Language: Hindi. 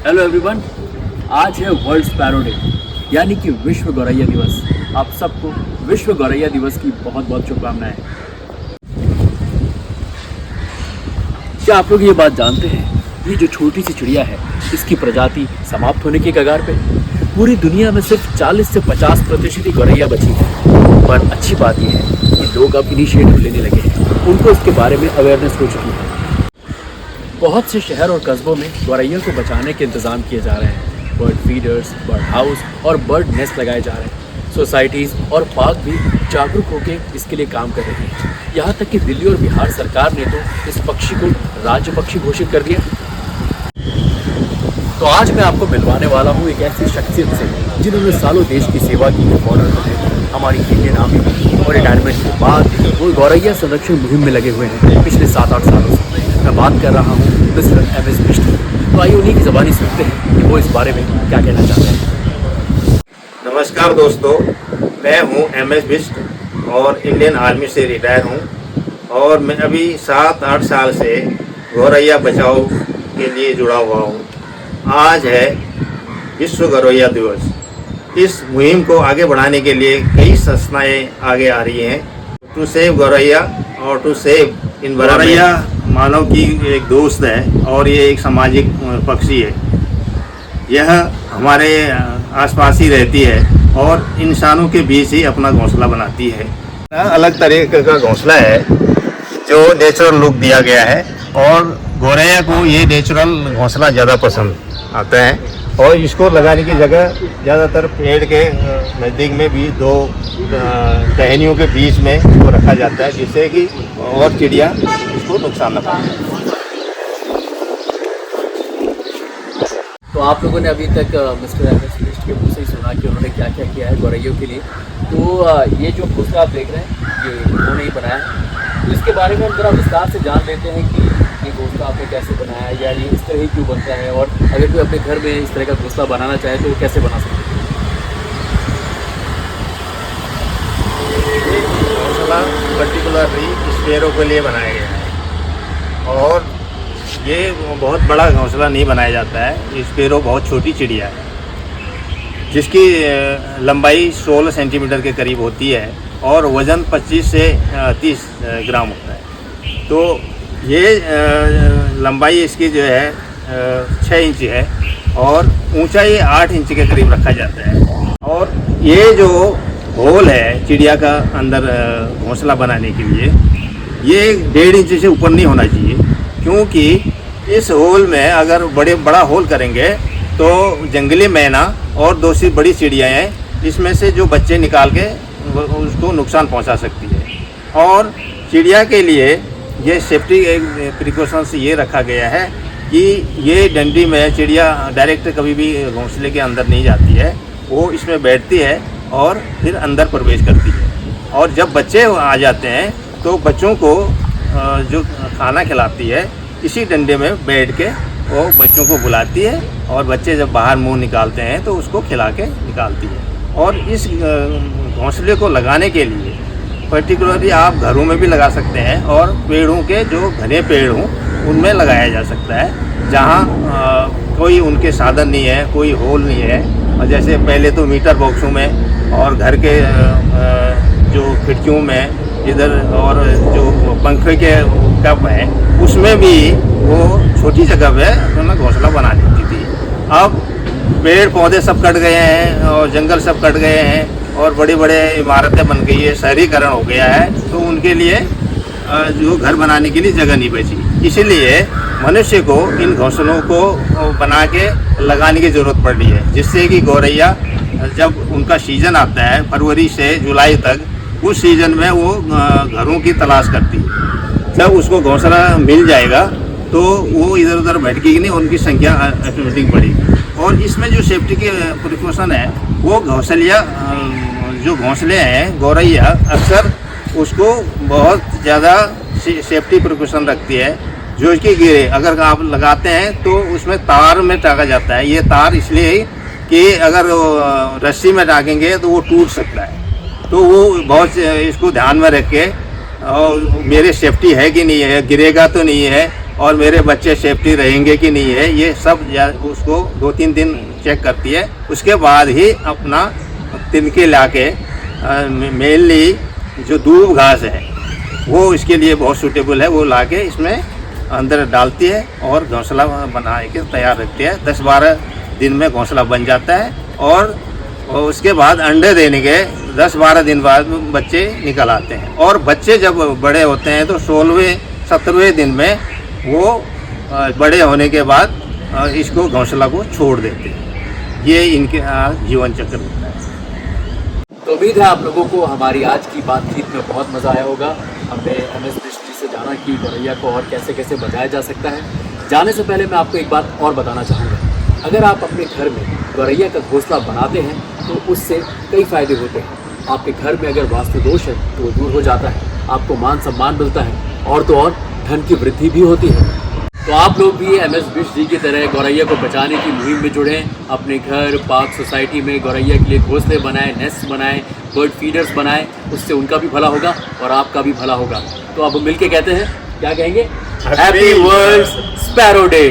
हेलो एवरीवन, आज है वर्ल्ड स्पैरो डे यानी कि विश्व गौरैया दिवस। आप सबको विश्व गौरैया दिवस की बहुत बहुत शुभकामनाएं। क्या आप लोग ये बात जानते हैं, ये जो छोटी सी चिड़िया है इसकी प्रजाति समाप्त होने की कगार पे। पूरी दुनिया में सिर्फ 40 से 50% ही गौरैया बची है। पर अच्छी बात यह है कि लोग अब इनिशिएटिव लेने लगे हैं, उनको इसके बारे में अवेयरनेस हो चुकी है। बहुत से शहर और कस्बों में गौरैया को बचाने के इंतजाम किए जा रहे हैं। बर्ड फीडर्स, बर्ड हाउस और बर्ड नेस्ट लगाए जा रहे हैं। सोसाइटीज़ और पार्क भी जागरूक होकर इसके लिए काम कर रहे हैं। यहाँ तक कि दिल्ली और बिहार सरकार ने तो इस पक्षी को राज्य पक्षी घोषित कर दिया। तो आज मैं आपको मिलवाने वाला हूँ एक ऐसी शख्सियत से जिन्होंने सालों देश की सेवा की है। हमारी इंडियन आर्मी और रिटायरमेंट के बाद वो गौरैया संरक्षण मुहिम में लगे हुए हैं पिछले 7-8 सालों से। मैं बात कर रहा हूँ मिस्टर MS बिष्ट। तो आइए उन्हीं की ज़बानी सुनते हैं कि वो इस बारे में क्या कहना चाहते हैं। नमस्कार दोस्तों, मैं हूँ MS बिष्ट और इंडियन आर्मी से रिटायर हूँ और मैं अभी 7-8 साल से गौरैया बचाओ के लिए जुड़ा हुआ हूँ। आज है विश्व गौरैया दिवस। इस मुहिम को आगे बढ़ाने के लिए कई संस्थाएं आगे आ रही हैं टू सेव गौरैया और टू सेव इन्वायरमेंट। गौरैया मानव की एक दोस्त है और ये एक सामाजिक पक्षी है। यह हमारे आसपास ही रहती है और इंसानों के बीच ही अपना घोंसला बनाती है। अलग तरीके का घोंसला है जो नेचुरल लुक दिया गया है और गौरैया को ये नेचुरल घोंसला ज़्यादा पसंद आता है और इसको लगाने की जगह ज़्यादातर पेड़ के नज़दीक में भी दो टहनियों के बीच में इसको रखा जाता है जिससे कि और चिड़िया इसको नुकसान न पहुंचे। तो आप लोगों ने अभी तक मिस्टर MS बिष्ट के मुँह से ही सुना कि उन्होंने क्या क्या किया है गौरैयों के लिए। तो ये जो घोंसला आप देख रहे हैं ये उन्होंने ही बनाया है। तो इसके बारे में हम ज़रा विस्तार से जान लेते हैं कि ये घोंसला आपने कैसे बनाया है या ये इस तरह ही क्यों बनता है, और अगर कोई अपने घर में इस तरह का घोंसला बनाना चाहे तो वो कैसे बना सकते हैं। ये घोंसला पर्टिकुलरली स्पैरो के लिए बनाया गया है और ये बहुत बड़ा घोंसला नहीं बनाया जाता है। स्पैरो बहुत छोटी चिड़िया है जिसकी लंबाई 16 सेंटीमीटर के करीब होती है और वज़न 25 से 30 ग्राम होता है। तो ये लंबाई इसकी जो है 6 इंच है और ऊंचाई 8 इंच के करीब रखा जाता है। और ये जो होल है चिड़िया का अंदर घोंसला बनाने के लिए ये 1.5 इंच से ऊपर नहीं होना चाहिए, क्योंकि इस होल में अगर बड़ा होल करेंगे तो जंगली मैना और दूसरी बड़ी चिड़ियाएँ इसमें से जो बच्चे निकाल के उसको नुकसान पहुंचा सकती है। और चिड़िया के लिए ये सेफ्टी प्रिकॉशंस ये रखा गया है कि ये डंडी में चिड़िया डायरेक्ट कभी भी घोंसले के अंदर नहीं जाती है, वो इसमें बैठती है और फिर अंदर प्रवेश करती है। और जब बच्चे आ जाते हैं तो बच्चों को जो खाना खिलाती है इसी डंडे में बैठ के वो बच्चों को बुलाती है और बच्चे जब बाहर मुंह निकालते हैं तो उसको खिला के निकालती है। और इस घोंसले को लगाने के लिए पर्टिकुलरली आप घरों में भी लगा सकते हैं और पेड़ों के जो घने पेड़ हों उनमें लगाया जा सकता है जहाँ कोई उनके साधन नहीं है, कोई होल नहीं है। और जैसे पहले तो मीटर बॉक्सों में और घर के जो खिड़कियों में इधर और जो पंखे के कप हैं उसमें भी वो छोटी जगह पे अपना घोंसला बना लेती थी। अब पेड़ पौधे सब कट गए हैं और जंगल सब कट गए हैं और बड़ी बड़े इमारतें बन गई है, शहरीकरण हो गया है, तो उनके लिए जो घर बनाने के लिए जगह नहीं बची। इसीलिए मनुष्य को इन घोंसलों को बना के लगाने की ज़रूरत पड़ रही है, जिससे कि गौरैया जब उनका सीज़न आता है फरवरी से जुलाई तक, उस सीज़न में वो घरों की तलाश करती है। जब उसको घोंसला मिल जाएगा तो वो इधर उधर भटकेगी नहीं, उनकी संख्या ऑटोमेटिक बढ़ेगी। और इसमें जो सेफ्टी के प्रिकॉशन है वो जो घोंसले हैं गौरैया अक्सर उसको बहुत ज़्यादा सेफ्टी प्रिकॉशन रखती है। जो इसकी गिरे अगर आप लगाते हैं तो उसमें तार में टाँगा जाता है। ये तार इसलिए कि अगर रस्सी में टाँगेंगे तो वो टूट सकता है, तो वो बहुत इसको ध्यान में रख के और मेरे सेफ्टी है कि नहीं है, गिरेगा तो नहीं है और मेरे बच्चे सेफ्टी रहेंगे कि नहीं है, ये सब उसको 2-3 दिन चेक करती है। उसके बाद ही अपना तिनके ला के मेनली जो दूब घास है वो इसके लिए बहुत सूटेबल है, वो ला के इसमें अंदर डालती है और घोंसला बना के तैयार रखती है। 10-12 दिन में घोंसला बन जाता है और उसके बाद अंडे देने के 10-12 दिन बाद बच्चे निकल आते हैं। और बच्चे जब बड़े होते हैं तो 16वें-17वें दिन में वो बड़े होने के बाद इसको घोंसला को छोड़ देते हैं। ये इनके जीवन चक्र होता है। तो उम्मीद है आप लोगों को हमारी आज की बातचीत में बहुत मज़ा आया होगा। हमने एमएस बिष्ट जी से जाना कि गौरैया को और कैसे कैसे बचाया जा सकता है। जाने से पहले मैं आपको एक बात और बताना चाहूँगा। अगर आप अपने घर में गौरैया का घोंसला बनाते हैं तो उससे कई फ़ायदे होते हैं। आपके घर में अगर वास्तु दोष है तो वो दूर हो जाता है, आपको मान सम्मान मिलता है और तो और धन की वृद्धि भी होती है। तो आप लोग भी एमएस बिष्ट जी की तरह गौरैया को बचाने की मुहिम में जुड़ें। अपने घर, पार्क, सोसाइटी में गौरैया के लिए घोंसले बनाएं, नेस्ट बनाएं, बर्ड फीडर्स बनाएं। उससे उनका भी भला होगा और आपका भी भला होगा। तो अब मिलके कहते हैं, क्या कहेंगे? Happy world sparrow day.